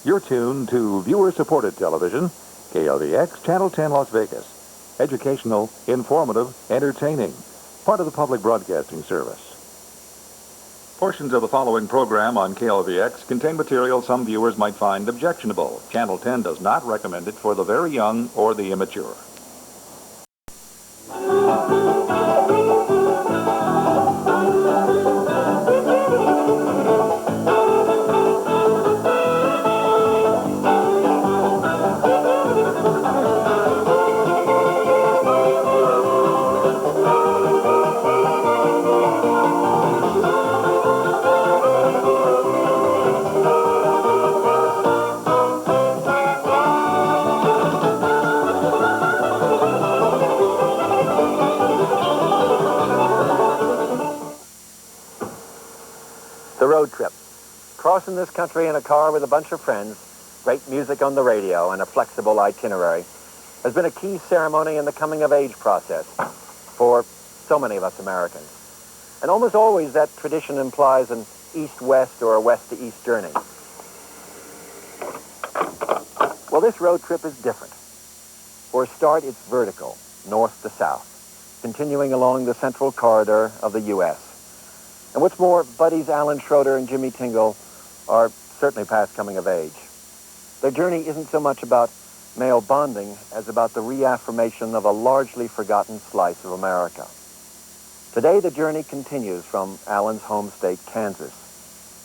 You're tuned to viewer-supported television, KLVX, Channel 10, Las Vegas. Educational, informative, entertaining. Part of the public broadcasting service. Portions of the following program on KLVX contain material some viewers might find objectionable. Channel 10 does not recommend it for the very young or the immature. Road trip. Crossing this country in a car with a bunch of friends, great music on the radio, and a flexible itinerary has been a key ceremony in the coming-of-age process for so many of us Americans. And almost always that tradition implies an east-west or a west-to-east journey. Well, this road trip is different. For a start, it's vertical, north to south, continuing along the central corridor of the U.S. And what's more, buddies Alan Schroeder and Jimmy Tingle are certainly past coming of age. Their journey isn't so much about male bonding as about the reaffirmation of a largely forgotten slice of America. Today, the journey continues from Alan's home state, Kansas.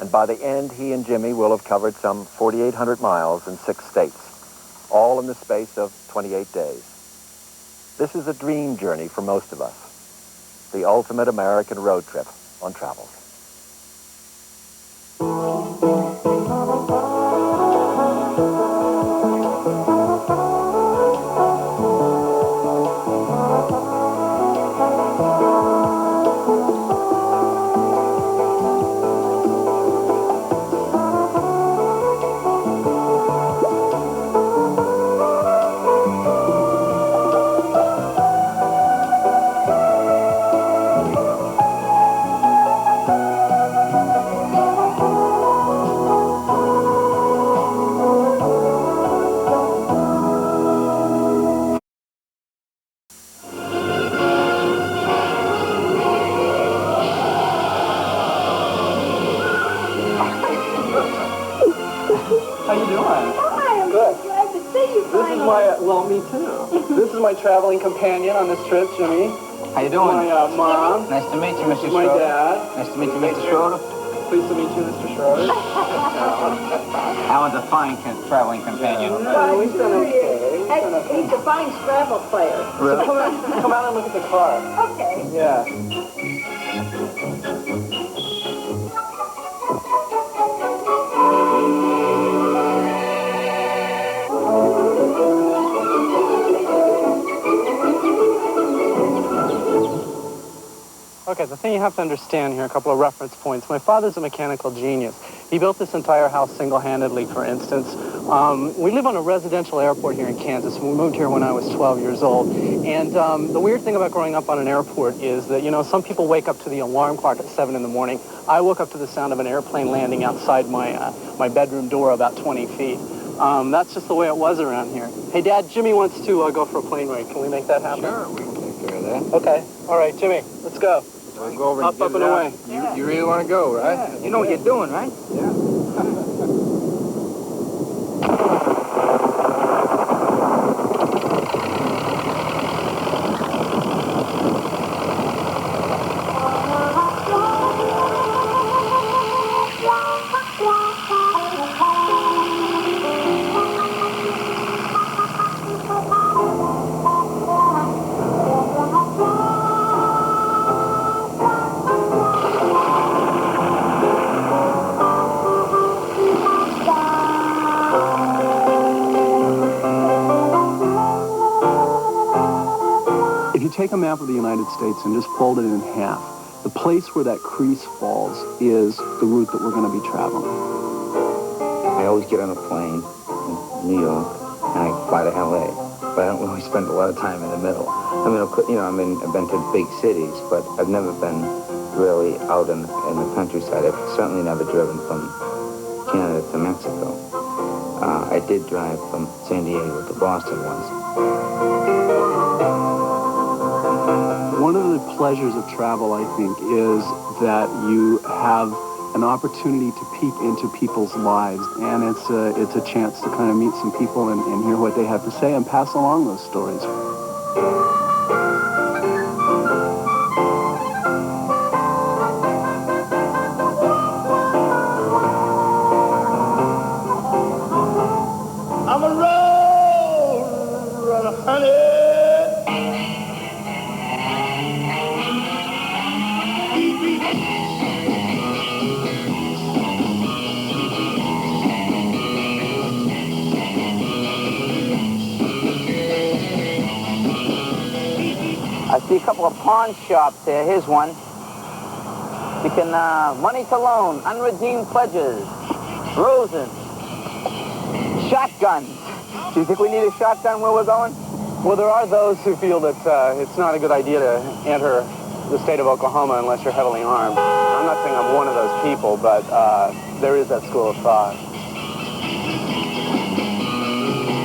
And by the end, he and Jimmy will have covered some 4,800 miles in 6 states, all in the space of 28 days. This is a dream journey for most of us, the ultimate American road trip on Travels. This is my traveling companion on this trip, Jimmy. How you doing? My mom. Nice to meet you, Mr. Schroeder. My dad. Nice to meet you, Mr. Schroeder. Pleased to meet you, Mr. Schroeder. Alan's a fine traveling companion. No, he's done okay. He's a fine Scrabble player. Really? So come out and look at the car. Okay. Yeah. Okay, the thing you have to understand here, a couple of reference points. My father's a mechanical genius. He built this entire house single-handedly, for instance. We live on a residential airport here in Kansas. We moved here when I was 12 years old. And the weird thing about growing up on an airport is that, you know, some people wake up to the alarm clock at 7 in the morning. I woke up to the sound of an airplane landing outside my bedroom door about 20 feet. That's just the way it was around here. Hey, Dad, Jimmy wants to go for a plane ride. Can we make that happen? Sure, we can take care of that. Okay. All right, Jimmy, let's go. We'll go over Up and away. You really want to go, right? Yeah. You know what you're doing, right? Yeah. Take a map of the United States and just fold it in half. The place where that crease falls is the route that we're going to be traveling. I always get on a plane in New York and I fly to L.A., but I don't really spend a lot of time in the middle. I mean, you know, I've been to big cities, but I've never been really out in the countryside. I've certainly never driven from Canada to Mexico. did drive from San Diego to Boston once. One of the pleasures of travel, I think, is that you have an opportunity to peek into people's lives, and it's a chance to kind of meet some people and hear what they have to say and pass along those stories. I'm a road runner, honey. I see a couple of pawn shops there. Here's one. You can, money to loan, unredeemed pledges, Rosen, shotguns. Do you think we need a shotgun where we're going? Well, there are those who feel that it's not a good idea to enter the state of Oklahoma unless you're heavily armed. I'm not saying I'm one of those people, but there is that school of thought.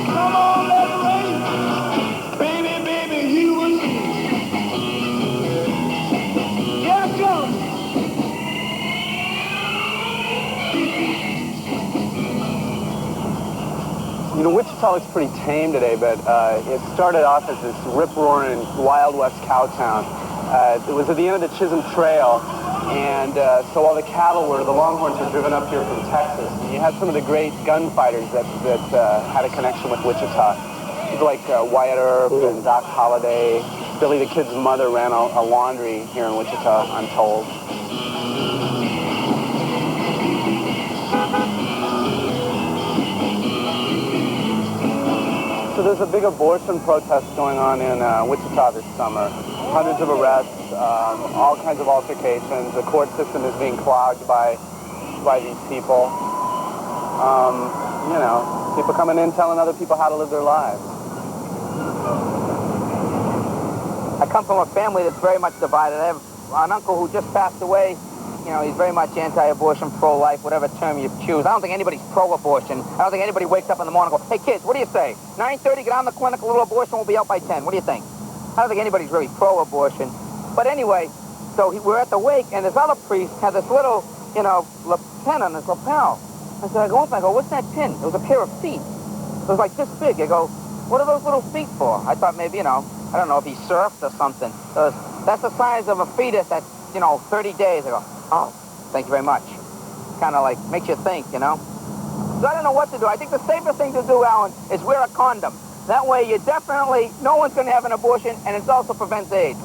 Come on, let's race. Baby, baby, you and me. Yes, go. You know, Wichita looks pretty tame today, but it started off as this rip-roaring Wild West cow town. It was at the end of the Chisholm Trail, and so all the cattle the Longhorns were driven up here from Texas. And you had some of the great gunfighters that had a connection with Wichita. People like Wyatt Earp and Doc Holliday. Billy the Kid's mother ran a laundry here in Wichita, I'm told. So there's a big abortion protest going on in Wichita this summer. Hundreds of arrests, all kinds of altercations. The court system is being clogged by these people. You know, people coming in telling other people how to live their lives. I come from a family that's very much divided. I have an uncle who just passed away. You know, he's very much anti-abortion, pro-life, whatever term you choose. I don't think anybody's pro-abortion. I don't think anybody wakes up in the morning and goes, hey, kids, what do you say? 9:30, get on the clinic, a little abortion will be out by 10. What do you think? I don't think anybody's really pro-abortion. But anyway, so we're at the wake, and this other priest had this little, you know, pin on his lapel. I said, I go, what's that pin? It was a pair of feet. It was like this big. I go, what are those little feet for? I thought maybe, you know, I don't know if he surfed or something. That's the size of a fetus at, you know, 30 days. I go, oh, thank you very much. Kind of like makes you think, you know. So I don't know what to do. I think the safest thing to do, Alan, is wear a condom. That way you definitely, no one's going to have an abortion, and it also prevents AIDS.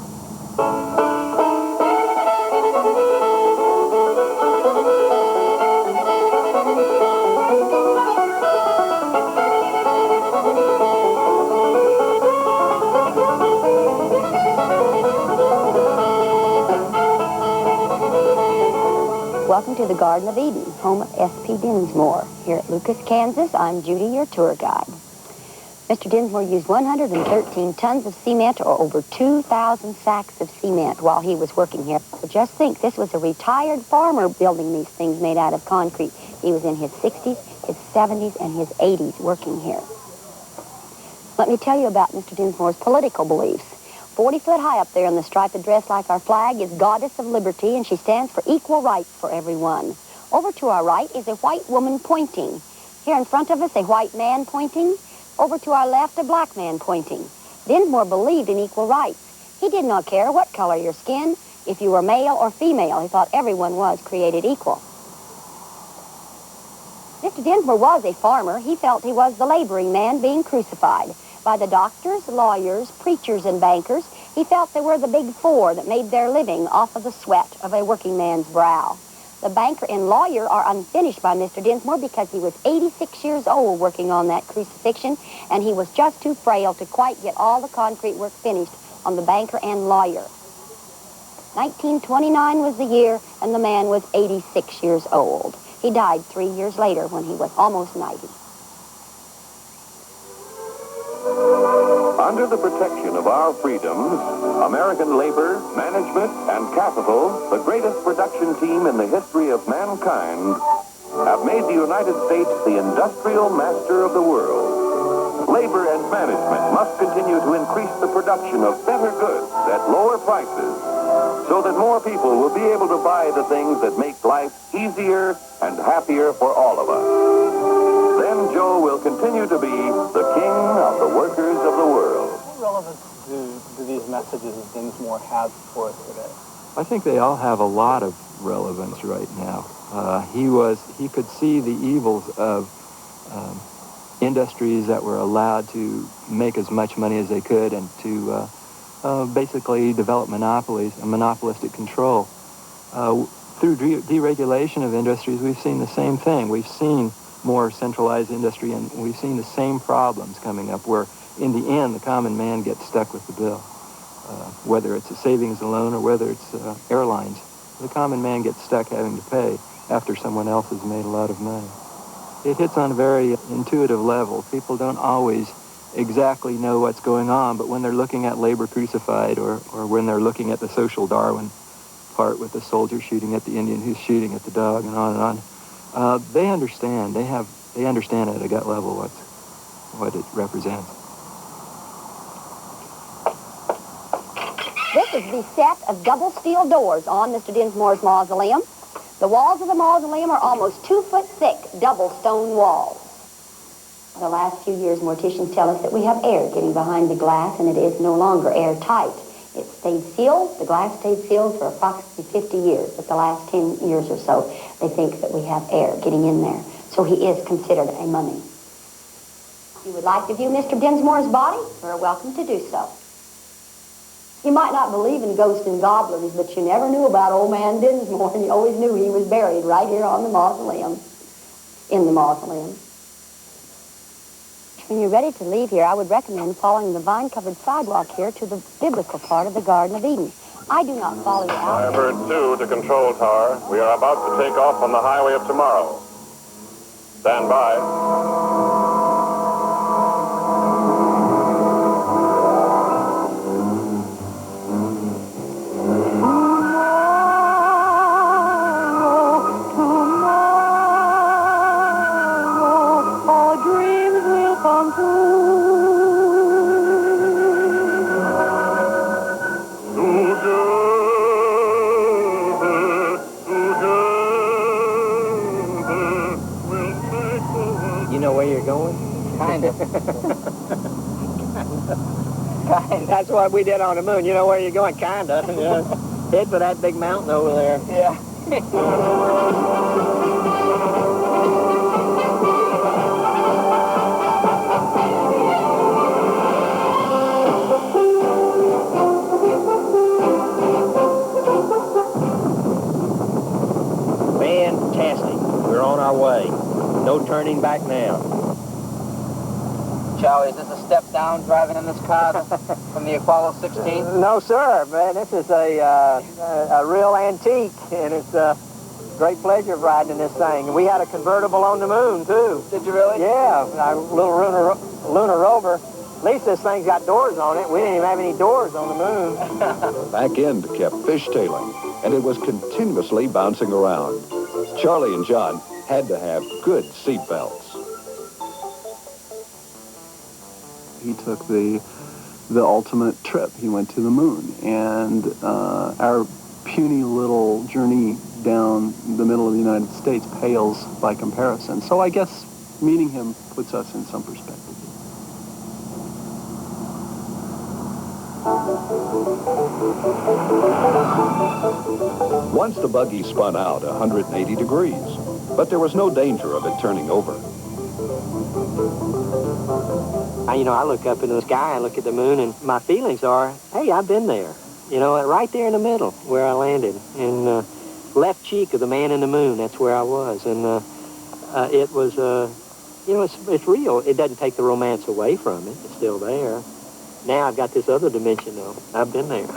Welcome to the Garden of Eden, home of S.P. Dinsmore. Here at Lucas, Kansas, I'm Judy, your tour guide. Mr. Dinsmore used 113 tons of cement, or over 2,000 sacks of cement, while he was working here. But just think, this was a retired farmer building these things made out of concrete. He was in his 60s, his 70s, and his 80s working here. Let me tell you about Mr. Dinsmore's political beliefs. 40 foot high up there in the striped dress like our flag is Goddess of Liberty, and she stands for equal rights for everyone. Over to our right is a white woman pointing. Here in front of us, a white man pointing. Over to our left, a black man pointing. Dinsmore believed in equal rights. He did not care what color your skin, if you were male or female. He thought everyone was created equal. Mr. Dinsmore was a farmer. He felt he was the laboring man being crucified by the doctors, lawyers, preachers, and bankers. He felt they were the big four that made their living off of the sweat of a working man's brow. The banker and lawyer are unfinished by Mr. Dinsmore because he was 86 years old working on that crucifixion, and he was just too frail to quite get all the concrete work finished on the banker and lawyer. 1929 was the year, and the man was 86 years old. He died 3 years later when he was almost 90. Under the protection of our freedoms, American labor, management, and capital, the greatest production team in the history of mankind, have made the United States the industrial master of the world. Labor and management must continue to increase the production of better goods at lower prices so that more people will be able to buy the things that make life easier and happier for all of us. Then Joe will continue to be the king of the workers of the world. What relevance do these messages of Dinsmore have for us today? I think they all have a lot of relevance right now. He could see the evils of industries that were allowed to make as much money as they could and to basically develop monopolies and monopolistic control. Through deregulation of industries, we've seen the same thing. We've seen more centralized industry, and we've seen the same problems coming up where, in the end, the common man gets stuck with the bill. Whether it's a savings and loan or whether it's airlines, the common man gets stuck having to pay after someone else has made a lot of money. It hits on a very intuitive level. People don't always exactly know what's going on, but when they're looking at labor crucified or when they're looking at the social Darwin part with the soldier shooting at the Indian who's shooting at the dog and on, they understand. They understand at a gut level what it represents. This is the set of double steel doors on Mr. Dinsmore's mausoleum. The walls of the mausoleum are almost 2 foot thick, double stone walls. The last few years, morticians tell us that we have air getting behind the glass, and it is no longer airtight. It stayed sealed. The glass stayed sealed for approximately 50 years, but the last 10 years or so, they think that we have air getting in there. So he is considered a mummy. If you would like to view Mr. Dinsmore's body, you're welcome to do so. You might not believe in ghosts and goblins, but you never knew about old man Dinsmore, and you always knew he was buried right here on the mausoleum, in the mausoleum. When you're ready to leave here, I would recommend following the vine-covered sidewalk here to the biblical part of the Garden of Eden. I do not follow you out. Firebird 2 to Control Tower. We are about to take off on the highway of tomorrow. Stand by. That's what we did on the moon. You know where you're going, kinda. Yeah. Head for that big mountain over there. Yeah. Fantastic. We're on our way. No turning back now. Charlie, is this a step down driving in this car from the Apollo 16? No, sir, man. This is a real antique, and it's a great pleasure of riding in this thing. We had a convertible on the moon, too. Did you really? Yeah, our little lunar rover. At least this thing's got doors on it. We didn't even have any doors on the moon. Back end kept fishtailing, and it was continuously bouncing around. Charlie and John had to have good seat belts. He took the ultimate trip. He went to the moon, and our puny little journey down the middle of the United States pales by comparison. So I guess meeting him puts us in some perspective. Once the buggy spun out 180 degrees, but there was no danger of it turning over. I look up into the sky, I look at the moon, and my feelings are, hey, I've been there. Right there in the middle where I landed. And left cheek of the man in the moon, that's where I was. And it was, it's real. It doesn't take the romance away from it. It's still there. Now I've got this other dimension, though. I've been there.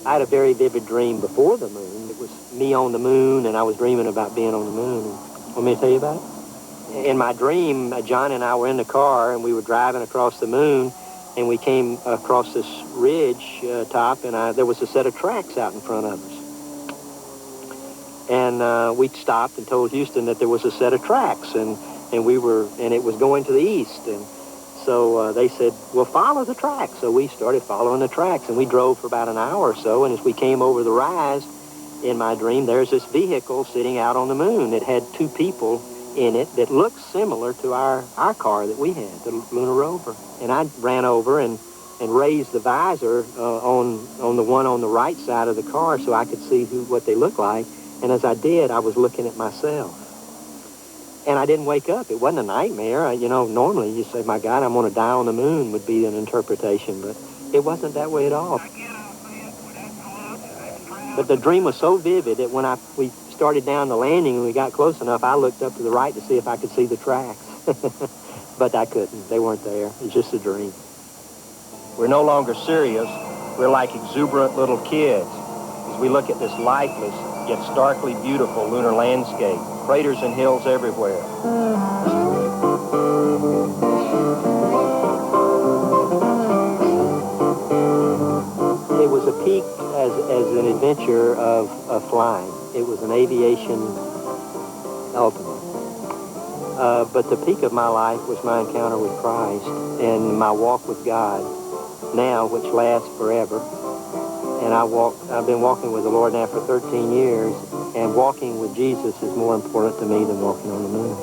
I had a very vivid dream before the moon. It was me on the moon, and I was dreaming about being on the moon. Want me to tell you about it? In my dream, John and I were in the car, and we were driving across the moon, and we came across this ridge top, and there was a set of tracks out in front of us. And we stopped and told Houston that there was a set of tracks, and it was going to the east. And so they said, well, follow the tracks. So we started following the tracks, and we drove for about an hour or so. And as we came over the rise, in my dream, there's this vehicle sitting out on the moon. It had two people in it that looked similar to our car that we had, the lunar rover. And I ran over and raised the visor on the one on the right side of the car so I could see what they looked like. And as I did, I was looking at myself. And I didn't wake up. It wasn't a nightmare. Normally you say, my God, I'm going to die on the moon would be an interpretation, but it wasn't that way at all. But the dream was so vivid that when we started down the landing and we got close enough, I looked up to the right to see if I could see the tracks. But I couldn't. They weren't there. It's just a dream. We're no longer serious. We're like exuberant little kids as we look at this lifeless yet starkly beautiful lunar landscape. Craters and hills everywhere. It was a peak as an adventure of flying. It was an aviation ultimate. But the peak of my life was my encounter with Christ and my walk with God now, which lasts forever. And I've been walking with the Lord now for 13 years, and walking with Jesus is more important to me than walking on the moon.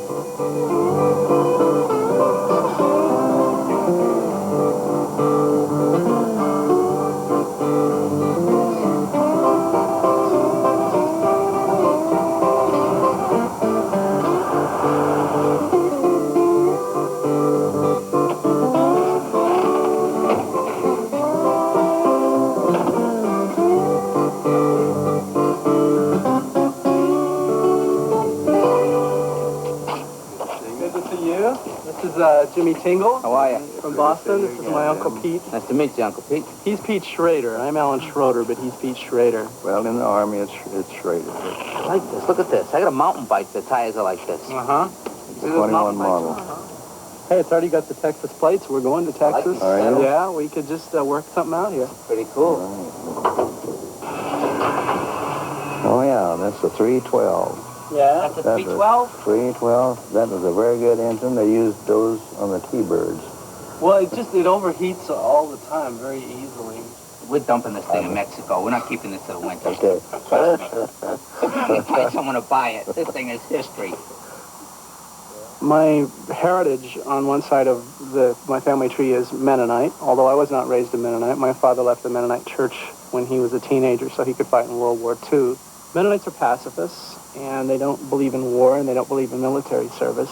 This is Jimmy Tingle. How are you? From Boston. This is my Uncle Pete. Nice to meet you, Uncle Pete. He's Pete Schrader. I'm Alan Schroeder, but he's Pete Schrader. Well, in the Army, it's Schrader. I like this. Look at this. I got a mountain bike. The tires are like this. Uh-huh. It's a 21 model. Hey, it's already got the Texas plates. We're going to Texas. Are you? Yeah, we could just work something out here. Pretty cool. Oh, yeah, that's the 312. Yeah. That's a 312? 312. That was a very good engine. They used those on the T-Birds. Well, it overheats all the time very easily. We're dumping this thing in Mexico. We're not keeping this to the winter. Okay. If you find someone to buy it, this thing is history. My heritage on one side of my family tree is Mennonite, although I was not raised a Mennonite. My father left the Mennonite church when he was a teenager so he could fight in World War II. Mennonites are pacifists, and they don't believe in war, and they don't believe in military service.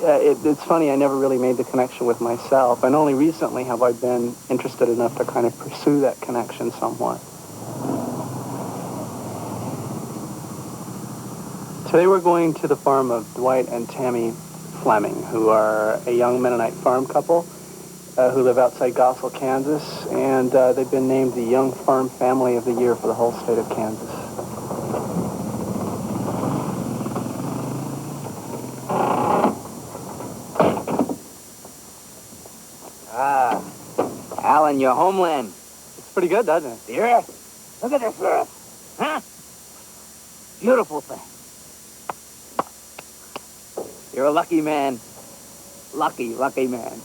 It's funny, I never really made the connection with myself, and only recently have I been interested enough to kind of pursue that connection somewhat. Today we're going to the farm of Dwight and Tammy Fleming, who are a young Mennonite farm couple who live outside Gossel, Kansas, and they've been named the Young Farm Family of the Year for the whole state of Kansas. Alan, your homeland. It's pretty good, doesn't it? The earth. Look at this earth. Huh? Beautiful thing. You're a lucky man. Lucky man.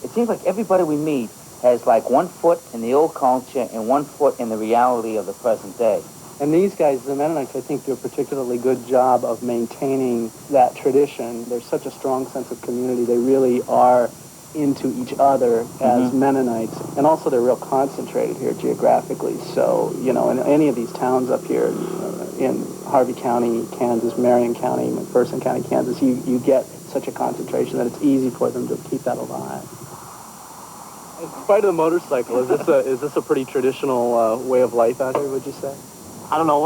It seems like everybody we meet has like 1 foot in the old culture and 1 foot in the reality of the present day. And these guys, the Mennonites, I think do a particularly good job of maintaining that tradition. There's such a strong sense of community. They really are into each other as Mennonites. And also they're real concentrated here geographically. So, in any of these towns up here in Harvey County, Kansas, Marion County, McPherson County, Kansas, you get such a concentration that it's easy for them to keep that alive. In spite of the motorcycle, is this a pretty traditional way of life out here, would you say? I don't know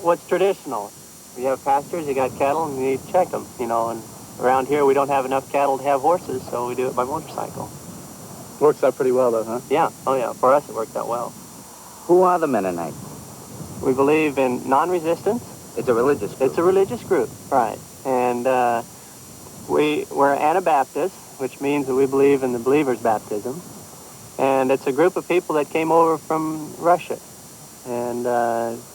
what's traditional. We have pastures, you got cattle, and you need to check them, and around here we don't have enough cattle to have horses, so we do it by motorcycle. Works out pretty well, though, huh? Yeah, oh yeah, for us it worked out well. Who are the Mennonites? We believe in non-resistance. It's a religious group. It's a religious group, right. And we're Anabaptists, which means that we believe in the believer's baptism. And it's a group of people that came over from Russia. and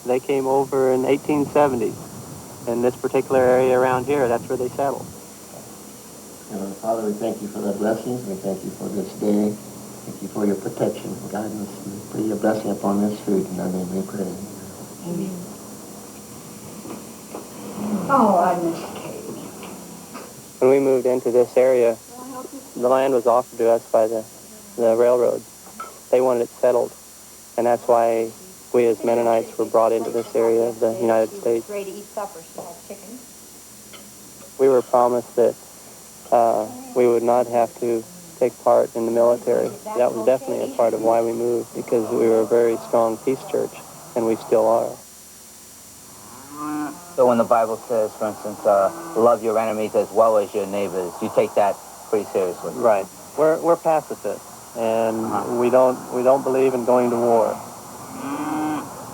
they came over in 1870. In this particular area around here, that's where they settled. And Father, we thank you for the blessings. We thank you for this day. Thank you for your protection and guidance. We pray your blessing upon this food. In thy name we pray. Amen. Oh, I miss Katie. When we moved into this area, the land was offered to us by the railroad. They wanted it settled, and that's why we as Mennonites were brought into this area of the United States. Ready to eat supper. She had chicken. We were promised that we would not have to take part in the military. That was definitely a part of why we moved, because we were a very strong peace church, and we still are. So when the Bible says, for instance, love your enemies as well as your neighbors, you take that pretty seriously. Right. We're pacifists, and we don't believe in going to war.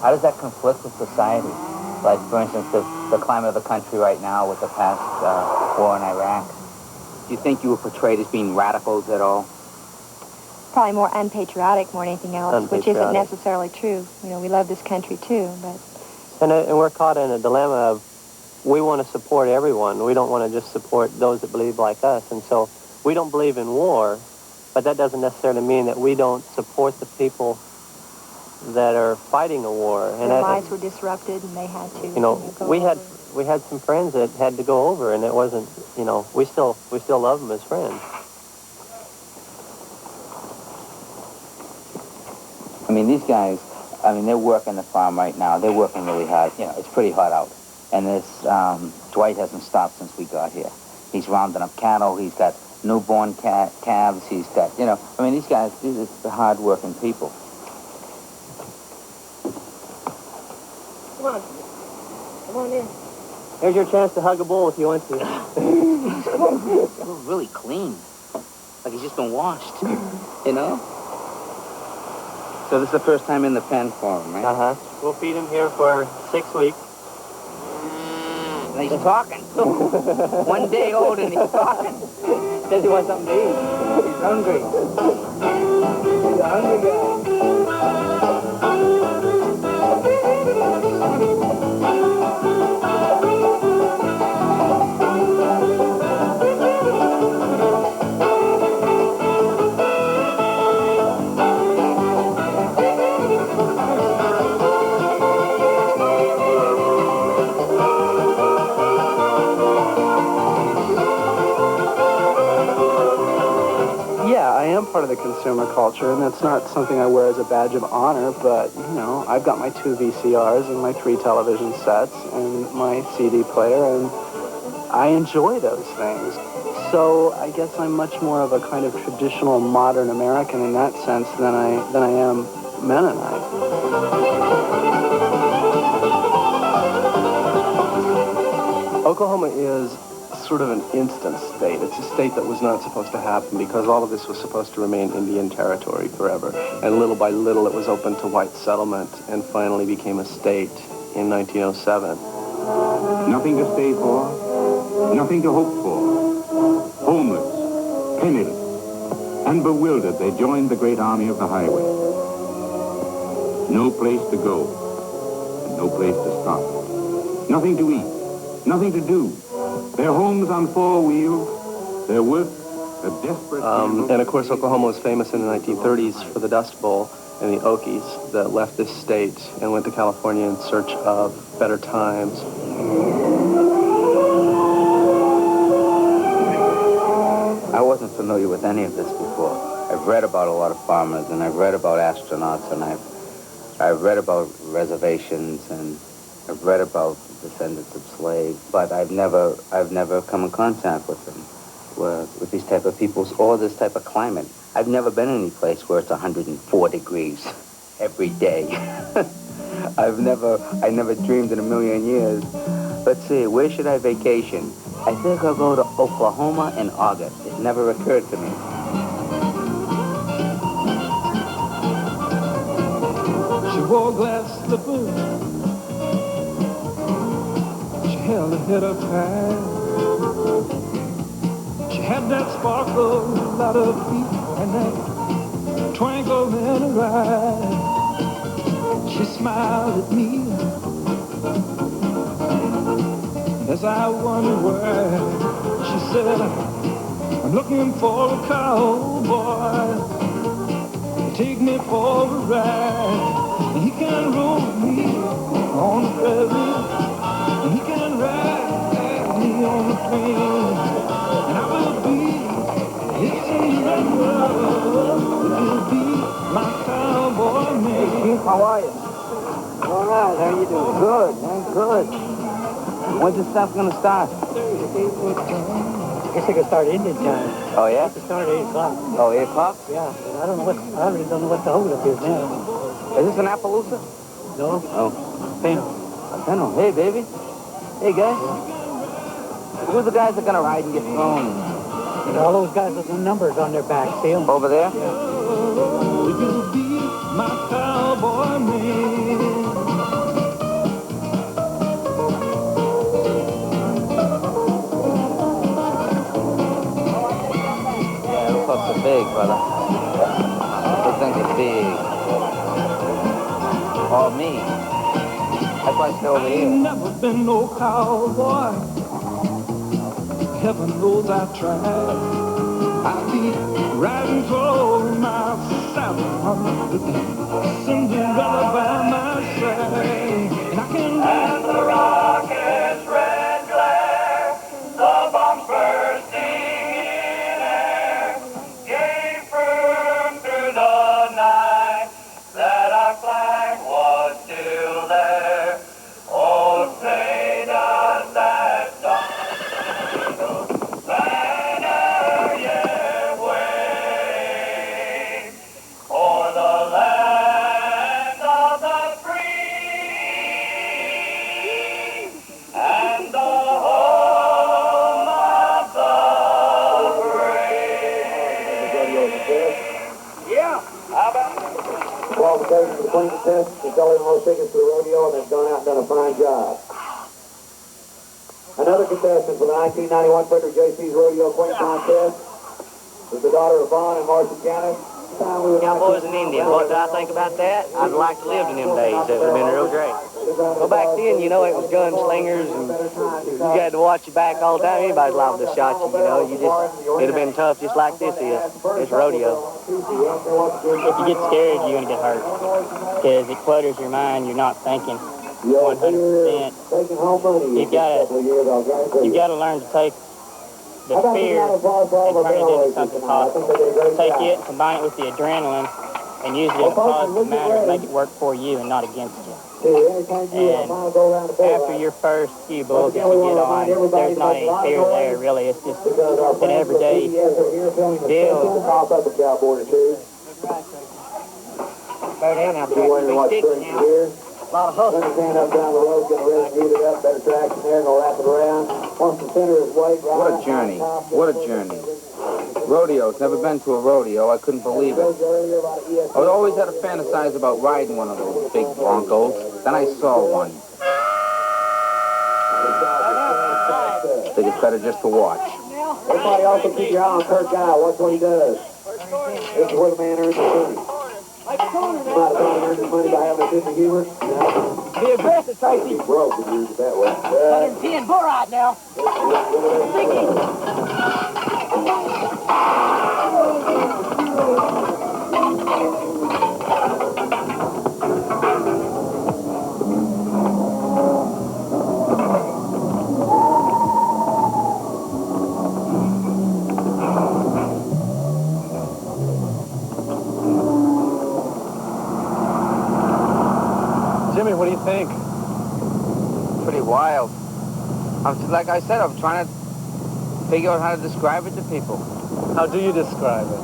How does that conflict with society? Like, for instance, the climate of the country right now with the past war in Iraq. Do you think you were portrayed as being radicals at all? Probably more unpatriotic more than anything else, which isn't necessarily true. You know, we love this country too, but... And we're caught in a dilemma of we want to support everyone. We don't want to just support those that believe like us. And so we don't believe in war, but that doesn't necessarily mean that we don't support the people that are fighting a war. And their lives were disrupted, and they had to. You know, we had some friends that had to go over, and it wasn't. You know, we still love them as friends. I mean, these guys. I mean, they're working the farm right now. They're working really hard. You know, it's pretty hot out, and this Dwight hasn't stopped since we got here. He's rounding up cattle. He's got newborn calves. He's got, you know. I mean, these guys. These are hard-working people. Come on in. Here's your chance to hug a bull if you want to. They're really clean. Like he's just been washed, you know? So this is the first time in the pen for him, right? Uh-huh. We'll feed him here for 6 weeks. And he's talking, too. 1 day old and he's talking. Says he wants something to eat. He's hungry. He's a hungry guy. I am part of the consumer culture, and it's not something I wear as a badge of honor, but, you know, I've got my 2 VCRs and my 3 television sets and my CD player, and I enjoy those things. So I guess I'm much more of a kind of traditional modern American in that sense than I am Mennonite. Oklahoma is sort of an instant state. It's a state that was not supposed to happen because all of this was supposed to remain Indian territory forever. And little by little it was open to white settlement and finally became a state in 1907. Nothing to stay for, nothing to hope for. Homeless, penniless, and bewildered, they joined the great army of the highway. No place to go, and no place to stop. Nothing to eat, nothing to do. Their homes on 4 wheels, their work a desperate... And of course, Oklahoma was famous in the 1930s for the Dust Bowl and the Okies that left this state and went to California in search of better times. I wasn't familiar with any of this before. I've read about a lot of farmers, and I've read about astronauts, and I've read about reservations, and I've read about descendants of slaves, but I've never come in contact with them, with these type of peoples or this type of climate. I've never been in any place where it's 104 degrees every day. I never dreamed in a million years. Let's see, where should I vacation? I think I'll go to Oklahoma in August. It never occurred to me. She wore glass slippers. She held her head up high. She had that sparkle about her feet and that twinkle in her eye. She smiled at me as I wondered where. She said, I'm looking for a cowboy to take me for a ride. He can roll me on the prairie, and he can ride me on the plain, and I will be his Cinderella. He'll be my cowboy man. Hey, Chief, how are you? All right, how you doing? Good, man, good. When's this stuff gonna start? I guess I could start Indian time. Oh, yeah? I could start at 8 o'clock. Oh, 8 o'clock? Yeah, but I really don't know what the holdup is now. Is this an Appaloosa? No? Oh. Pano. Pano. Hey, baby. Hey, guys. Who's the guys that are gonna ride and get thrown? And all those guys with the numbers on their back, see them? Over there? You'll be my cowboy man. Yeah, those pups are big, brother. Those things are big. Oh, me. That's why I stay over I here. ain't never been no cowboy. Heaven knows I've tried. I'll be riding for my saddle, Cinderella by my side, and I can ride the rocket's red glare, the bombs bursting in air, gave proof through the night that our flag was still there. Oh, say does that banner yet wave o'er the land of the free and the home of the brave. Yeah. How about Qualifications for the Queen test, the selling most tickets to the rodeo, and they've gone out and done a fine job. Another contestant for the 1991 Frederick J.C.'s Rodeo Queen Contest is the daughter of Vaughn and Marcy Cannon. Cowboys and Indians, what do I think about that? I'd like to live in them days. It would have been real great. Well, back then, you know, it was gunslingers, and you had to watch your back all the time. Anybody's liable to shot you, you know. It'd have been tough just like this is. It's rodeo. If you get scared, you're going to get hurt. Because it clutters your mind. You're not thinking 100%. You've got to learn to take the fear and turn it into something positive. Take it, combine it with the adrenaline, and use it in a positive manner to make it work for you and not against you. And after your first few bullets that you get on, there's not any fear there, really. It's just an everyday deal. Bear down now, Jack. Be sticky now. A lot of hustle. Stand up down the road, get ready to get it up, better traction there, and go wrap it around. Once the center is weight, right. What a journey. What a journey. Rodeos. Never been to a rodeo. I couldn't believe it. I always had to fantasize about riding one of those big Broncos. Then I saw one. I think it's better just to watch. Everybody also keep your eye on Kurt Guile. Watch what he does. This is where the man earns his money. You might have thought he earned his money by having a sense of humor. Be aggressive, Tracy. He broke if you use it that way. 110, bull right now. Jimmy, what do you think? Pretty wild. Like I said, I'm trying to figure out how to describe it to people. How do you describe it?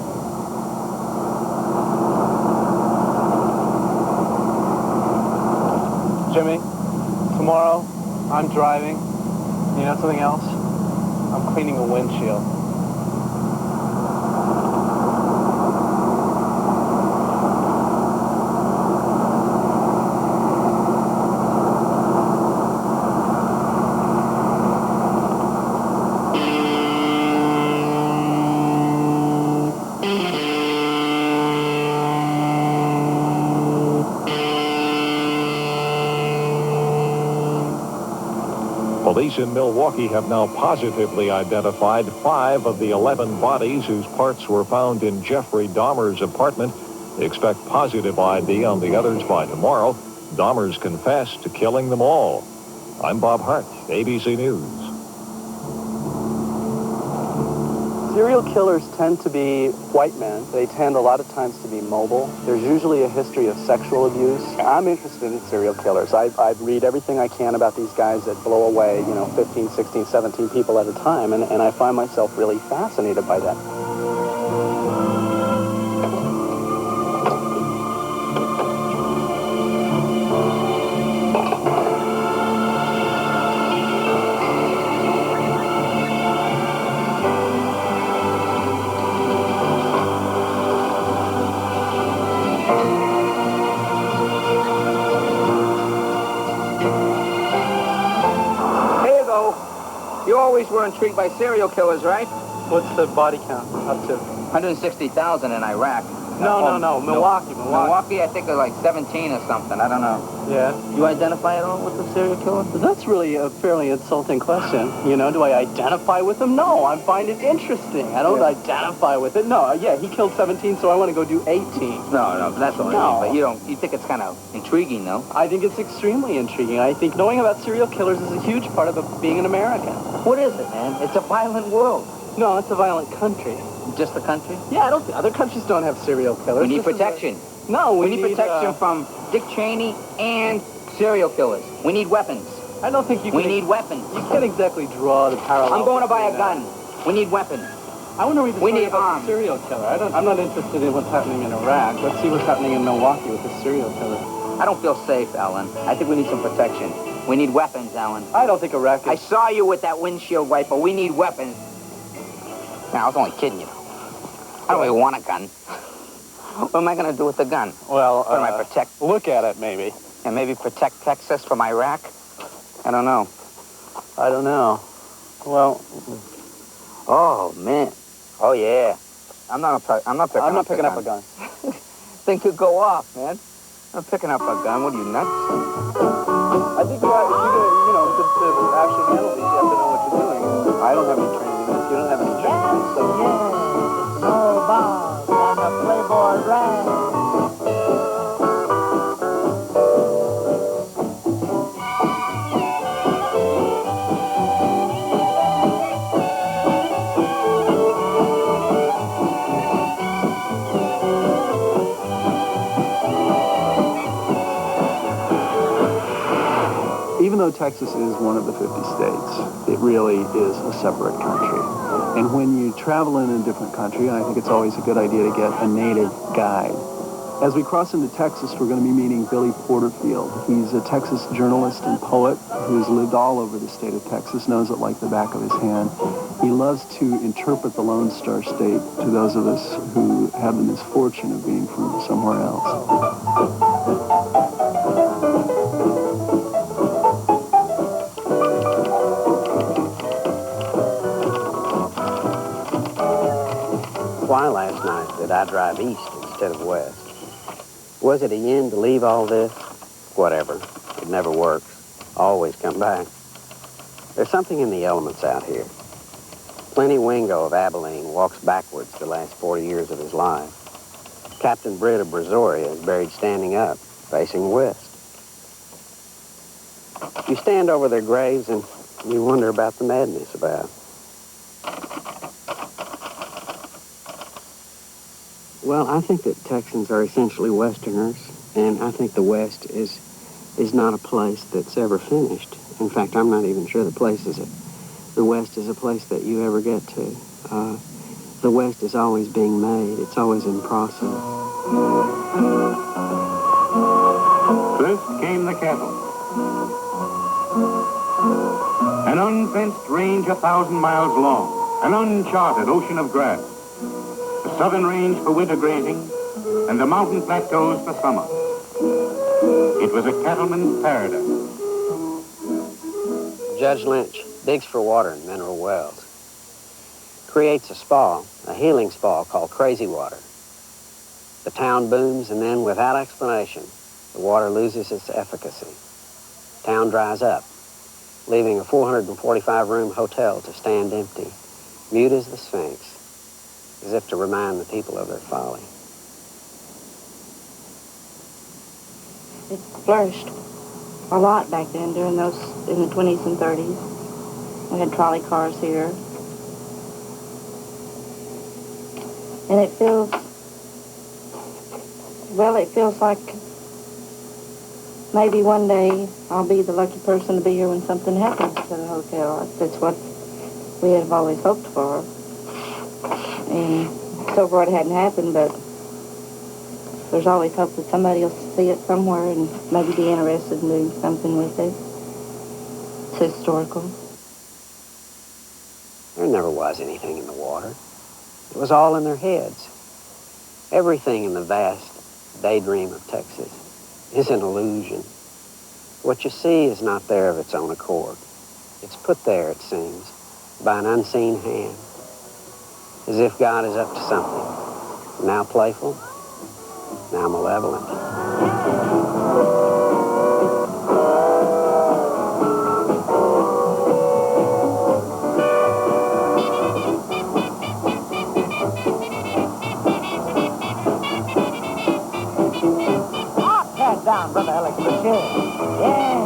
Jimmy, tomorrow I'm driving. You know something else? I'm cleaning a windshield. Police in Milwaukee have now positively identified 5 of the 11 bodies whose parts were found in Jeffrey Dahmer's apartment. They expect positive ID on the others by tomorrow. Dahmer's confessed to killing them all. I'm Bob Hart, ABC News. Serial killers tend to be white men. They tend a lot of times to be mobile. There's usually a history of sexual abuse. I'm interested in serial killers. I read everything I can about these guys that blow away, 15, 16, 17 people at a time, and I find myself really fascinated by that. You always were intrigued by serial killers, right? What's the body count up to? 160,000 in Iraq. No. Milwaukee. Milwaukee, I think, are like 17 or something. I don't know. Yeah. You identify at all with the serial killer? That's really a fairly insulting question. Do I identify with him? No, I find it interesting. I don't identify with it. No, he killed 17, so I want to go do 18. No, that's what I mean. But you think it's kind of intriguing, though? I think it's extremely intriguing. I think knowing about serial killers is a huge part of being an American. What is it, man? It's a violent world. No, it's a violent country. Just the country? Yeah, I don't think other countries don't have serial killers. We need protection. No, we need protection from Dick Cheney and serial killers. We need weapons. I don't think you can... We need weapons. You can't exactly draw the parallel. I'm going to buy a gun. We need weapons. I want to read the story about the serial killer. I'm not interested in what's happening in Iraq. Let's see what's happening in Milwaukee with the serial killer. I don't feel safe, Alan. I think we need some protection. We need weapons, Alan. I don't think Iraq is... I saw you with that windshield wiper. We need weapons. Now, I was only kidding you. I don't really want a gun. What am I going to do with the gun? Well, what am I protect? Look at it, maybe. And maybe protect Texas from Iraq? I don't know. Well... Oh, man. Oh, yeah. I'm not picking up a gun. Thing could go off, man. I'm picking up a gun. What are you, nuts? I think to actually handle these, you have to know what you're doing. I don't have any training in this. You don't have any training in this. So It's all Bob and the Playboy Rag. Even though Texas is one of the 50 states, it really is a separate country. And when you travel in a different country, I think it's always a good idea to get a native guide. As we cross into Texas, we're going to be meeting Billy Porterfield. He's a Texas journalist and poet who's lived all over the state of Texas, knows it like the back of his hand. He loves to interpret the Lone Star State to those of us who have the misfortune of being from somewhere else. Why last night did I drive east instead of west? Was it a yen to leave all this? Whatever. It never works. Always come back. There's something in the elements out here. Plenty Wingo of Abilene walks backwards the last 40 years of his life. Captain Britt of Brazoria is buried standing up, facing west. You stand over their graves and you wonder about the madness about. Well, I think that Texans are essentially Westerners, and I think the West is not a place that's ever finished. In fact, I'm not even sure the West is a place that you ever get to. The West is always being made. It's always in process. First came the cattle. An unfenced range 1,000 miles long, an uncharted ocean of grass. The southern range for winter grazing, and the mountain plateaus for summer. It was a cattleman's paradise. Judge Lynch digs for water in mineral wells. Creates a spa, a healing spa called Crazy Water. The town booms, and then, without explanation, the water loses its efficacy. Town dries up. leaving a 445-room hotel to stand empty, mute as the Sphinx, as if to remind the people of their folly. It flourished a lot back then in the 20s and 30s. We had trolley cars here. And it feels like maybe one day I'll be the lucky person to be here when something happens to the hotel. That's what we have always hoped for. And so far it hadn't happened, but there's always hope that somebody will see it somewhere and maybe be interested in doing something with it. It's historical. There never was anything in the water. It was all in their heads. Everything in the vast daydream of Texas is an illusion. What you see is not there of its own accord. It's put there, it seems, by an unseen hand, as if God is up to something, now playful, now malevolent. Down, Brother Alex, for sure. Yeah.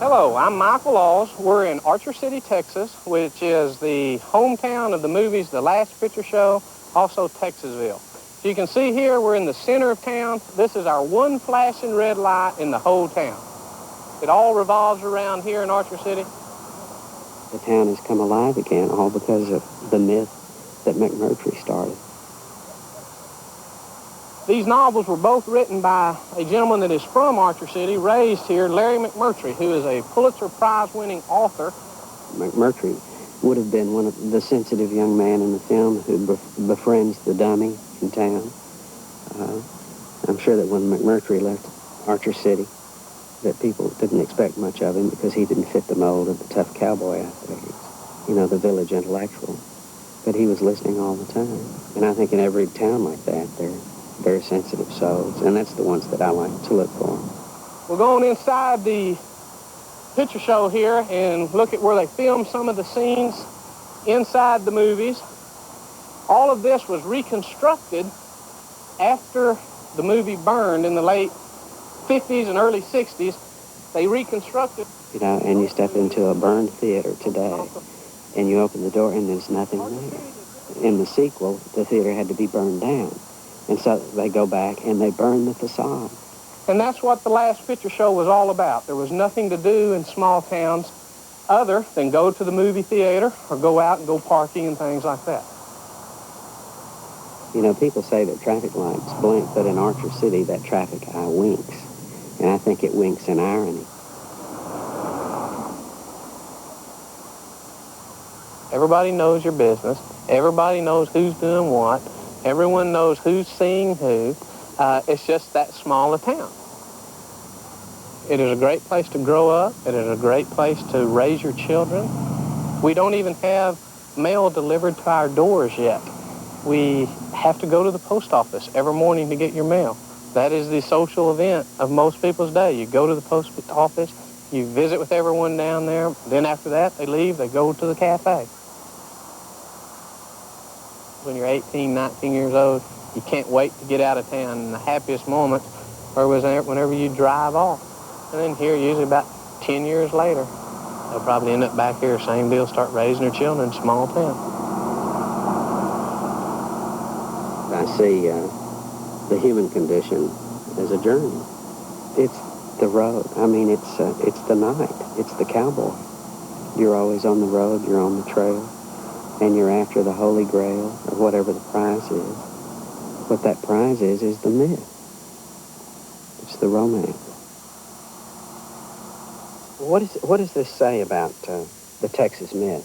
Hello, I'm Michael Laws. We're in Archer City, Texas, which is the hometown of the movies The Last Picture Show, also Texasville. So you can see here, we're in the center of town. This is our one flashing red light in the whole town. It all revolves around here in Archer City. The town has come alive again, all because of the myth that McMurtry started. These novels were both written by a gentleman that is from Archer City, raised here, Larry McMurtry, who is a Pulitzer Prize-winning author. McMurtry would have been one of the sensitive young man in the film who befriends the dummy in town. I'm sure that when McMurtry left Archer City, that people didn't expect much of him because he didn't fit the mold of the tough cowboy out there. You know, the village intellectual. But he was listening all the time. And I think in every town like that, they're very sensitive souls, and that's the ones that I like to look for. We're going inside the picture show here and look at where they filmed some of the scenes inside the movies. All of this was reconstructed after the movie burned in the late 50s and early 60s. They reconstructed. You know, and you step into a burned theater today, and you open the door and there's nothing there. In the sequel, the theater had to be burned down. And so they go back and they burn the facade. And that's what The Last Picture Show was all about. There was nothing to do in small towns other than go to the movie theater or go out and go parking and things like that. You know, people say that traffic lights blink, but in Archer City, that traffic eye winks. And I think it winks in irony. Everybody knows your business. Everybody knows who's doing what. Everyone knows who's seeing who. It's just that small a town. It is a great place to grow up. It is a great place to raise your children. We don't even have mail delivered to our doors yet. We have to go to the post office every morning to get your mail. That is the social event of most people's day. You go to the post office, you visit with everyone down there. Then after that, they leave, they go to the cafe. When you're 18, 19 years old, you can't wait to get out of town. And the happiest moment was whenever you drive off. And then here, usually about 10 years later, they'll probably end up back here, same deal, start raising their children in a small town. I see the human condition as a journey. It's the road. I mean, it's the night. It's the cowboy. You're always on the road. You're on the trail. And you're after the Holy Grail, or whatever the prize is. What that prize is the myth. It's the romance. What does this say about the Texas Mid?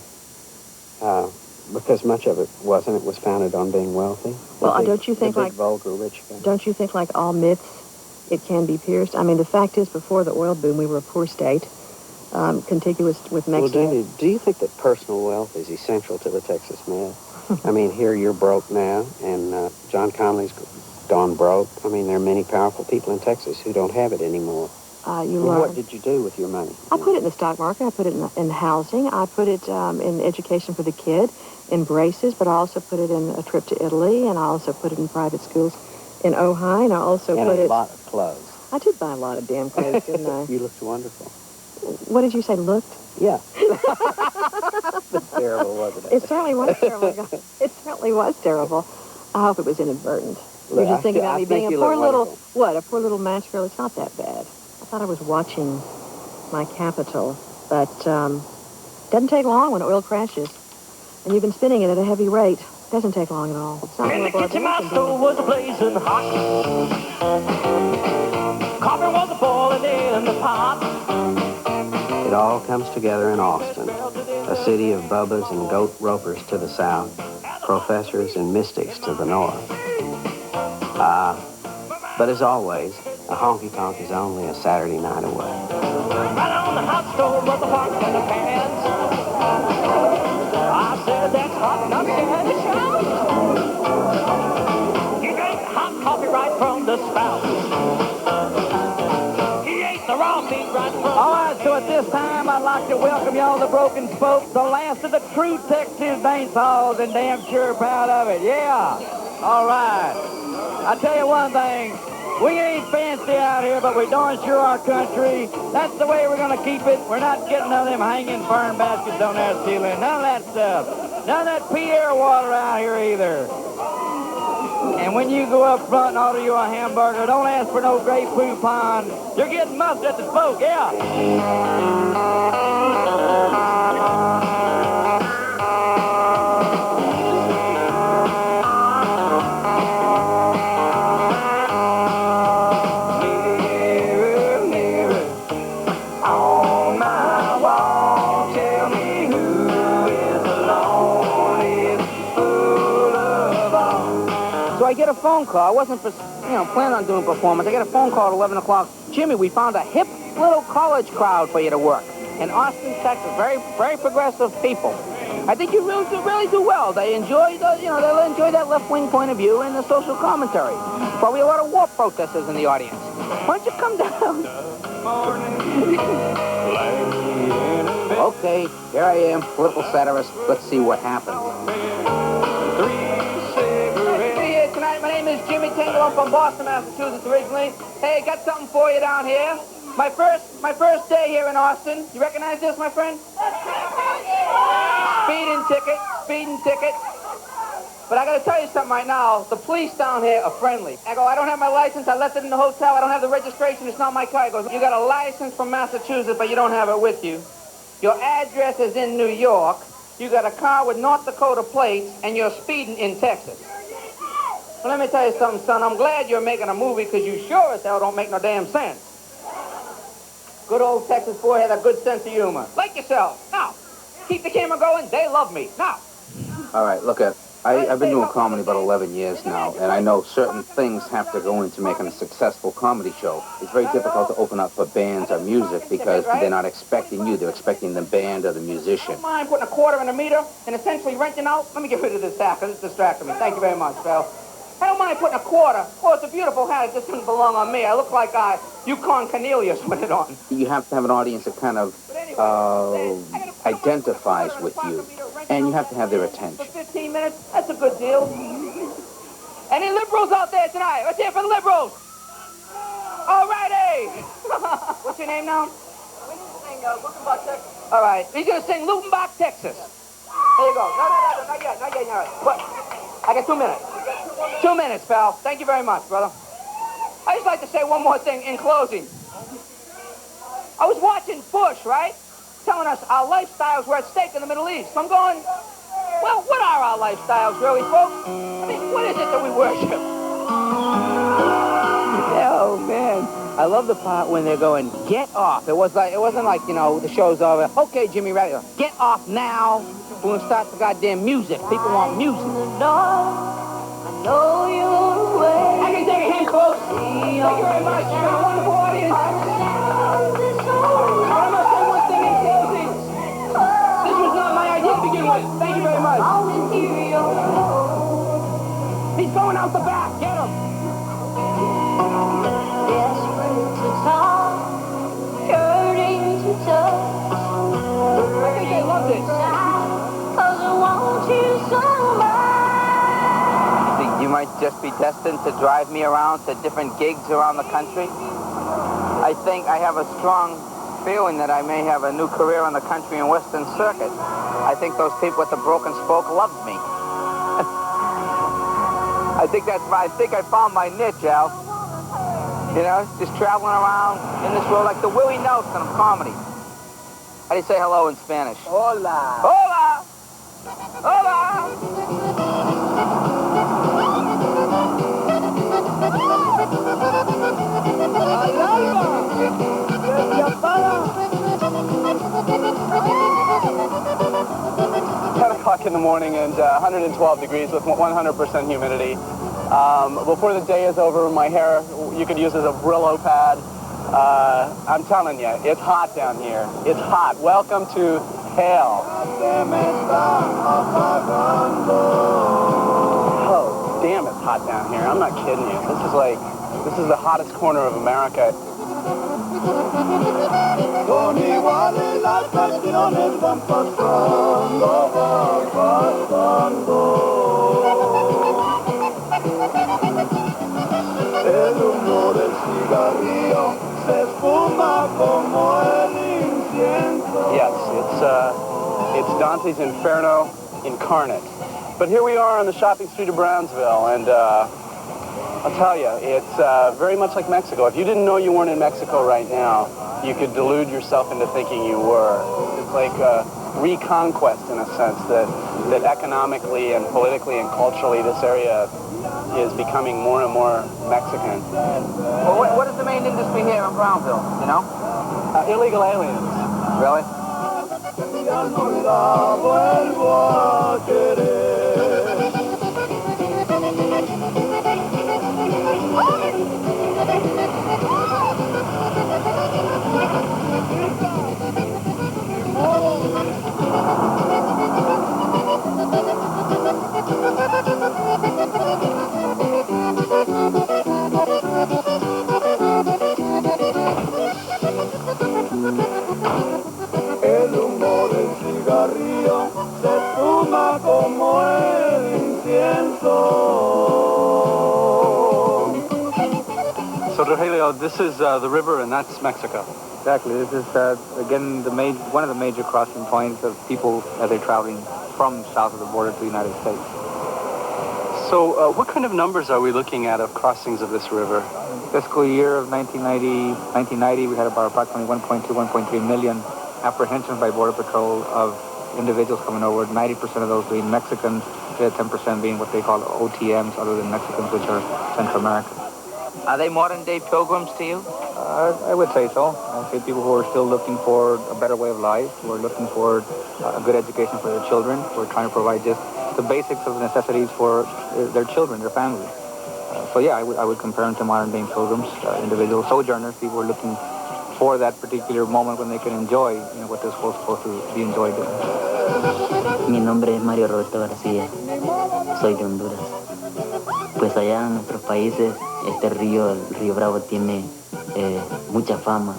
Because much of it was founded on being wealthy. Well, don't you think like vulgar rich guy? Don't you think like all myths, it can be pierced? I mean, the fact is, before the oil boom, we were a poor state, contiguous with Mexico. Well, Danny, do you think that personal wealth is essential to the Texas Mid? I mean, here you're broke now, and John Connolly's gone broke. I mean, there are many powerful people in Texas who don't have it anymore. What did you do with your money? I put it in the stock market. I put it in housing. I put it in education for the kid, in braces, but I also put it in a trip to Italy, and I also put it in private schools in Ojai, and I also put it... a lot of clothes. I did buy a lot of damn clothes, didn't I? You looked wonderful. What did you say, looked? Yeah. That's terrible, wasn't it? It certainly was terrible. It certainly was terrible. I hope it was inadvertent. You're just thinking about me being a poor little... What, a poor little match girl? It's not that bad. I thought I was watching my capital, but doesn't take long when oil crashes. And you've been spinning it at a heavy rate. Doesn't take long at all. It's not In the kitchen, my stove was blazing hot. Coffee was boiling in the pot. It all comes together in Austin, a city of bubbas and goat ropers to the south, professors and mystics to the north. But as always, a honky-tonk is only a Saturday night away. Right on the hot stove was the pots and the pans. I said that's hot enough to have a shower. You drank hot coffee right from the spout. He ate the raw meat right from... All right, so at this time, I'd like to welcome y'all the Broken Spoke, the last of the true Texas dance halls, and damn sure proud of it. Yeah. All right. I tell you one thing. We ain't fancy out here, but we darn sure our country. That's the way we're going to keep it. We're not getting none of them hanging fern baskets on our ceiling. None of that stuff. None of that Pierre water out here either. And when you go up front and order you a hamburger, don't ask for no Grey Poupon. You're getting muffed at the spoke, yeah. I get a phone call. I wasn't, planning on doing performance. I get a phone call at 11 o'clock. Jimmy, we found a hip little college crowd for you to work in Austin, Texas. Very, very progressive people. I think you really do well. They enjoy they'll enjoy that left-wing point of view and the social commentary. Probably a lot of war protesters in the audience. Why don't you come down? Okay, here I am, political satirist. Let's see what happens. My name is Jimmy Tingle. I'm from Boston, Massachusetts originally. Hey, got something for you down here. My first day here in Austin. You recognize this, my friend? Speeding ticket. But I got to tell you something right now. The police down here are friendly. I go, I don't have my license. I left it in the hotel. I don't have the registration. It's not my car. He goes, you got a license from Massachusetts, but you don't have it with you. Your address is in New York. You got a car with North Dakota plates, and you're speeding in Texas. Well, let me tell you something, son. I'm glad you're making a movie because you sure as hell don't make no damn sense. Good old Texas boy had a good sense of humor. Like yourself. Now, keep the camera going. They love me. Now. All right, look, I've been doing comedy about 11 years now, and I know certain things have to go into making a successful comedy show. It's very difficult to open up for bands or music because they're not expecting you. They're expecting the band or the musician. I don't mind putting a quarter in a meter and essentially renting out. Let me get rid of this hat because it's distracting me. Thank you very much, pal. I don't mind putting a quarter. Oh, it's a beautiful hat. It just doesn't belong on me. I look like Yukon Cornelius with it on. You have to have an audience that kind of identifies with you, and you have to have their attention. For 15 minutes, that's a good deal. Any liberals out there tonight? Let's hear for the liberals. All righty. What's your name now? We need to sing Lukenbach, Texas. All right. He's going to sing Lukenbach, Texas. There you go. No, not yet. What? I got 2 minutes. 2 minutes, pal. Thank you very much, brother. I just like to say one more thing in closing. I was watching Bush, right? Telling us our lifestyles were at stake in the Middle East. So I'm going, well, what are our lifestyles, really, folks? I mean, what is it that we worship? Oh, man. I love the part when they're going, get off. It wasn't like, you know, the show's over. Okay, Jimmy, ready? Get off now. We're going to start the goddamn music. People want music. I can take a hand, folks. Thank you very much. You've got a wonderful audience. I must say one thing in closing. This was not my idea to begin with. Thank you very much. He's going out the back. Get him. I think they loved it. You might just be destined to drive me around to different gigs around the country. I think I have a strong feeling that I may have a new career on the country and western circuit. I think those people with the broken spoke loved me. I think I found my niche, Al. You know, just traveling around in this world like the Willie Nelson of comedy. How do you say hello in Spanish? Hola. Hola. Hola. Al alba. 10 o'clock in the morning and 112 degrees with 100% humidity. Before the day is over, my hair you could use as a Brillo pad. I'm telling you, it's hot down here. It's hot. Welcome to hell. Oh, damn, it's hot down here. I'm not kidding you. This is the hottest corner of America. Son iguales las canciones van pasando, van pasando. El humo del cigarrillo se espuma como el incienso. Yes, it's Dante's Inferno incarnate. But here we are on the shopping street of Brownsville, and I'll tell you, it's very much like Mexico. If you didn't know you weren't in Mexico right now, you could delude yourself into thinking you were. It's like a reconquest in a sense that economically and politically and culturally this area is becoming more and more Mexican. Well, what is the main industry here in Brownsville, you know? Illegal aliens. Really? El humo del cigarrillo se espuma como el incienso. So, Rogelio, this is the river, and that's Mexico. Exactly. This is, again, one of the major crossing points of people as they're traveling from south of the border to the United States. So, what kind of numbers are we looking at of crossings of this river? Fiscal year of 1990, we had about approximately 1.2, 1.3 million apprehensions by Border Patrol of individuals coming over, 90% of those being Mexicans, 10% being what they call OTMs, other than Mexicans, which are Central American. Are they modern-day pilgrims to you? I would say so. I say people who are still looking for a better way of life, who are looking for a good education for their children, who are trying to provide just the basics of necessities for their children, their families. So yeah, I would compare them to modern-day pilgrims, individual sojourners, people who are looking for that particular moment when they can enjoy, what they're supposed to be enjoyed doing. Mi nombre es Mario Roberto García, soy de Honduras. Pues allá en nuestros países, el río Bravo tiene mucha fama,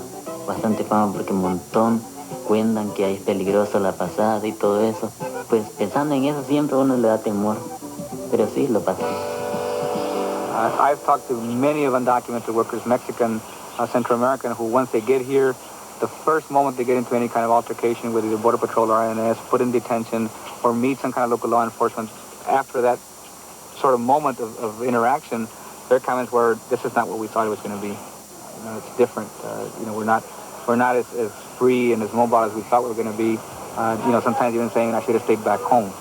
bastante fama porque un montón cuentan que es peligroso la pasada y todo eso. Pues pensando en eso siempre uno le da temor, pero sí lo pasa. I've talked to many of undocumented workers, Mexican, Central American, who once they get here, the first moment they get into any kind of altercation with either Border Patrol or INS, put in detention, or meet some kind of local law enforcement, after that sort of moment of interaction, their comments were, this is not what we thought it was going to be. It's different. We're not as free and as mobile as we thought we were going to be. Sometimes even saying I should have stayed back home.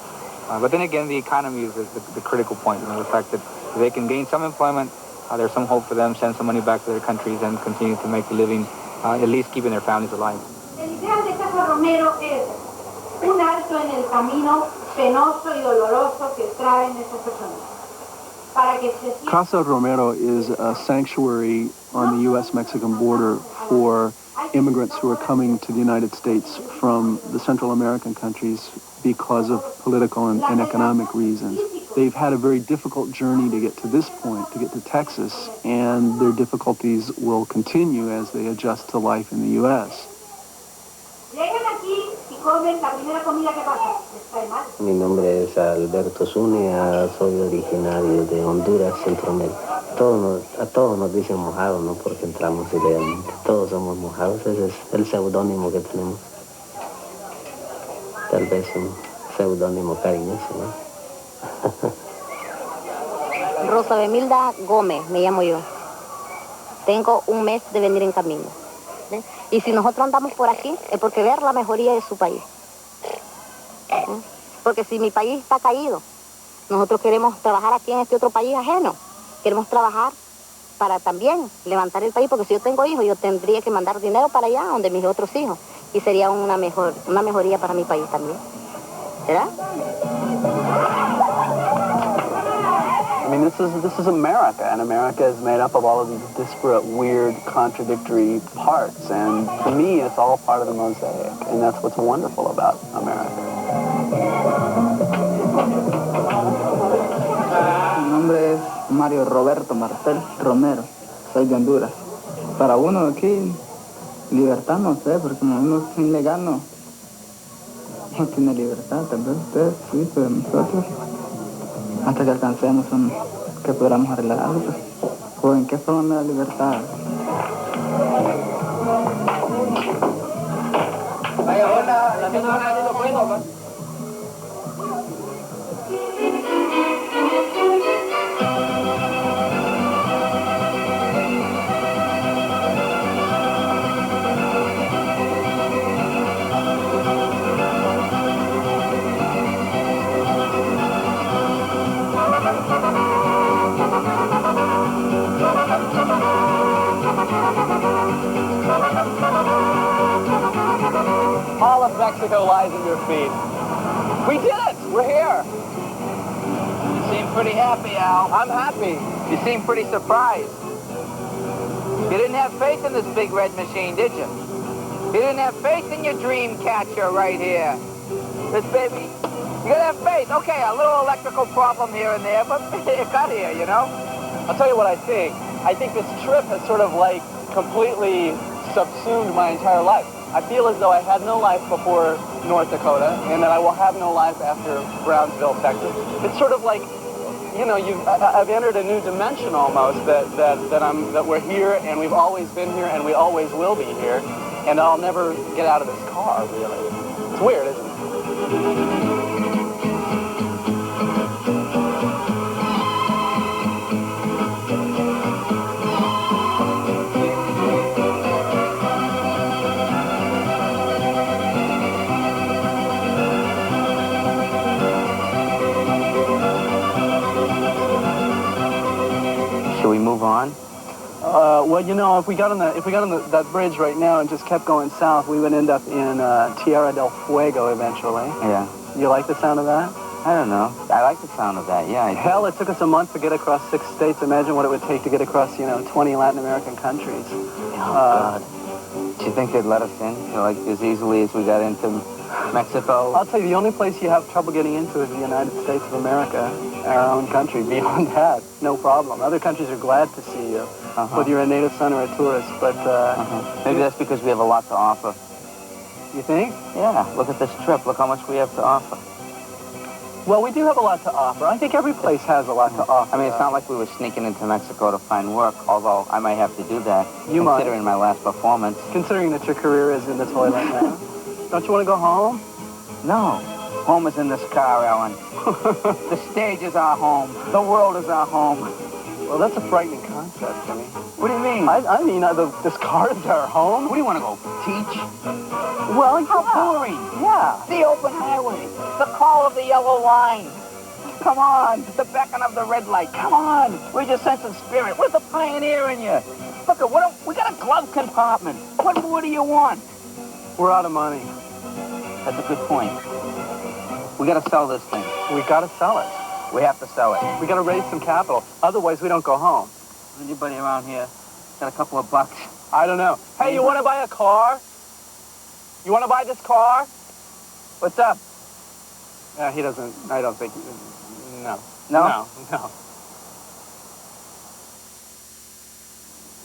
But then again, the economy is the critical point. The fact that they can gain some employment there's some hope for them, send some money back to their countries and continue to make a living, at least keeping their families alive. El ideal de Casa Romero es un alto en el camino penoso y doloroso que traen esas personas. Casa Romero is a sanctuary on the U.S.-Mexican border for immigrants who are coming to the United States from the Central American countries because of political and economic reasons. They've had a very difficult journey to get to this point, to get to Texas, and their difficulties will continue as they adjust to life in the U.S. Mi nombre es Alberto Zúñiga, soy originario de Honduras, Centroamérica. A todos nos dicen mojados, no porque entramos ilegalmente. Todos somos mojados, ese es el seudónimo que tenemos. Tal vez un seudónimo cariñoso, ¿no? Rosa Bemilda Gómez, me llamo yo. Tengo un mes de venir en camino. ¿Sí? Y si nosotros andamos por aquí, es porque ver la mejoría de su país. ¿Sí? Porque si mi país está caído, nosotros queremos trabajar aquí en este otro país ajeno. Queremos trabajar para también levantar el país, porque si yo tengo hijos, yo tendría que mandar dinero para allá, donde mis otros hijos. Y sería una mejoría para mi país también. ¿Verdad? I mean, this is America, and America is made up of all of these disparate, weird, contradictory parts, and to me, it's all part of the mosaic, and that's what's wonderful about America. Mi nombre es Mario Roberto Martel Romero, soy de Honduras. Para uno aquí, libertad no sé, porque como uno es ilegal, no tiene libertad, tal vez ustedes sí, pero nosotros, hasta que alcancemos que podamos arreglar algo, pues, ¿o en qué forma me da libertad? All of Mexico lies at your feet. We did it! We're here! You seem pretty happy, Al. I'm happy. You seem pretty surprised. You didn't have faith in this big red machine, did you? You didn't have faith in your dream catcher right here. This baby, you gotta have faith. Okay, a little electrical problem here and there, but it got here, you know? I'll tell you what I think. I think this trip has sort of like completely subsumed my entire life. I feel as though I had no life before North Dakota, and that I will have no life after Brownsville, Texas. It's sort of like, you know, I've entered a new dimension almost, that we're here, and we've always been here, and we always will be here, and I'll never get out of this car, really. It's weird, isn't it? Should we move on? Well, you know, if we got on that bridge right now and just kept going south, we would end up in Tierra del Fuego eventually. Yeah. You like the sound of that? I don't know. I like the sound of that, yeah. Hell, it took us a month to get across 6 states. Imagine what it would take to get across, 20 Latin American countries. Oh, God. Do you think they'd let us in, like, as easily as we got into Mexico? I'll tell you, the only place you have trouble getting into is the United States of America, our own country. Beyond that, no problem. Other countries are glad to see you, whether you're a native son or a tourist, but... Maybe that's because we have a lot to offer. You think? Yeah, look at this trip. Look how much we have to offer. Well, we do have a lot to offer. I think every place has a lot to offer. I mean, it's not like we were sneaking into Mexico to find work, although I might have to do that, considering my last performance. Considering that your career is in the toilet now. Don't you want to go home? No. Home is in this car, Ellen. The stage is our home. The world is our home. Well, that's a frightening concept, Jimmy. What do you mean? I mean, this car is our home. What do you want to go, teach? Well, how boring. Yeah. The open highway. The call of the yellow line. Come on, the beckon of the red light. Come on, where's your sense of spirit? Where's the pioneer in you? Look, we got a glove compartment. What more do you want? We're out of money. That's a good point. We got to sell this thing. We got to sell it. We have to sell it. We got to raise some capital. Otherwise, we don't go home. Anybody around here got a couple of bucks? I don't know. Hey, you want to buy a car? You want to buy this car? What's up? Yeah, he doesn't. I don't think. No. No? No.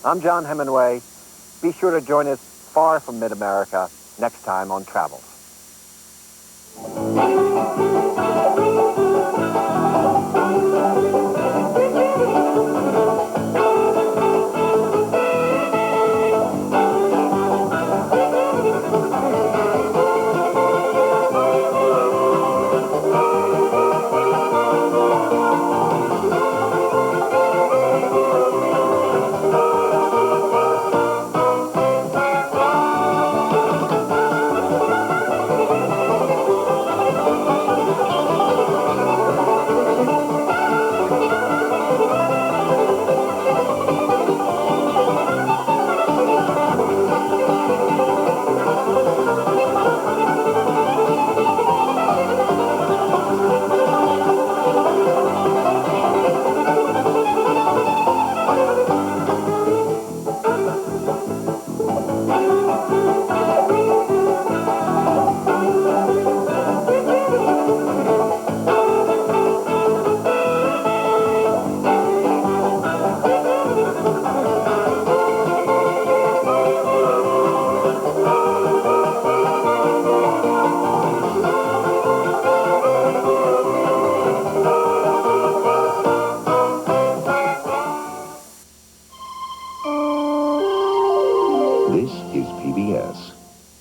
I'm John Hemingway. Be sure to join us far from mid-America next time on Travels.